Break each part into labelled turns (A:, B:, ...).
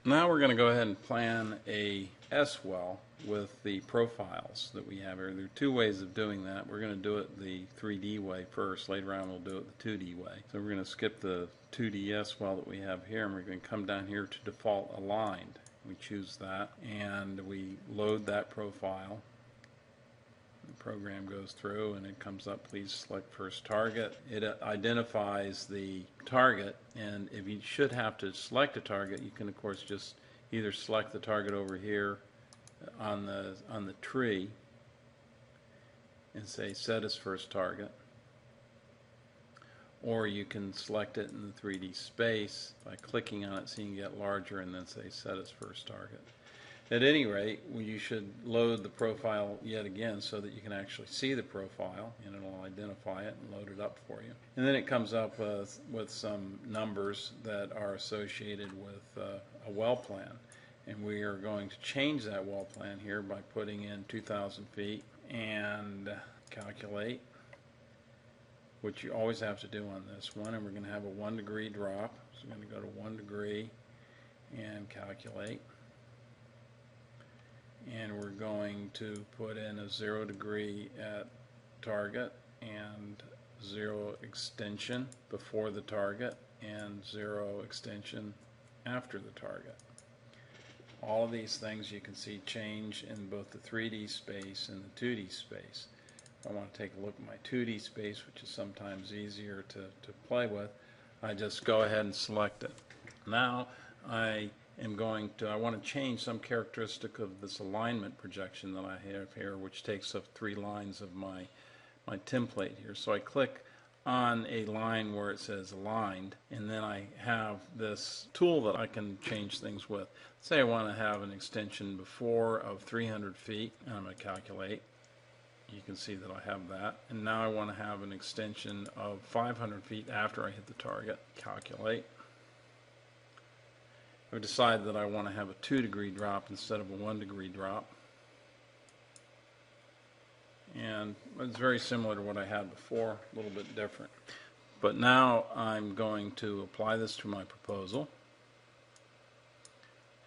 A: Now we're going to go ahead and plan a S well with the profiles that we have here. There are two ways of doing that. We're going to do it the 3D way first. Later on we'll do it the 2D way. So we're going to skip the 2D S well that we have here, and we're going to come down here to default aligned. We choose that and we load that profile. The program goes through and it comes up, please select first target. It identifies the target, and if you should have to select a target, you can of course just either select the target over here on the tree and say set as first target, or you can select it in the 3D space by clicking on it so you can get larger and then say set as first target. At any rate, you should load the profile yet again so that you can actually see the profile, and it'll identify it and load it up for you. And then it comes up with some numbers that are associated with a well plan. And we are going to change that well plan here by putting in 2,000 feet and calculate, which you always have to do on this one. And we're going to have a 1 degree drop. So we're going to go to 1 degree and calculate. And we're going to put in a 0 degree at target and 0 extension before the target and 0 extension after the target. All of these things you can see change in both the 3D space and the 2D space. If I want to take a look at my 2D space, which is sometimes easier to play with, I just go ahead and select it. Now I want to change some characteristic of this alignment projection that I have here, which takes up 3 lines of my template here. So I click on a line where it says aligned, and then I have this tool that I can change things with. Say I want to have an extension before of 300 feet, and I'm going to calculate. You can see that I have that. And now I want to have an extension of 500 feet after I hit the target. Calculate. I've decided that I want to have a 2 degree drop instead of a 1 degree drop. And it's very similar to what I had before, a little bit different. But now I'm going to apply this to my proposal.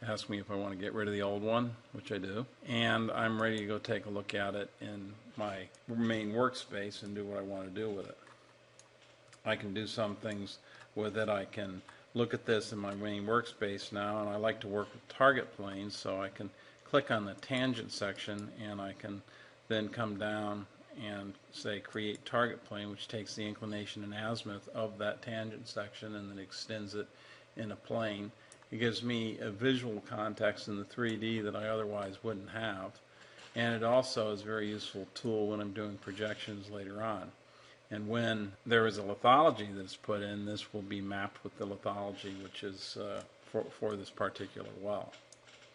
A: Ask me if I want to get rid of the old one, which I do. And I'm ready to go take a look at it in my main workspace and do what I want to do with it. I can do some things with it. I can look at this in my main workspace now, and I like to work with target planes, so I can click on the tangent section and I can then come down and say create target plane, which takes the inclination and azimuth of that tangent section and then extends it in a plane. It gives me a visual context in the 3D that I otherwise wouldn't have, and it also is a very useful tool when I'm doing projections later on. And when there is a lithology that's put in, this will be mapped with the lithology which is for this particular well.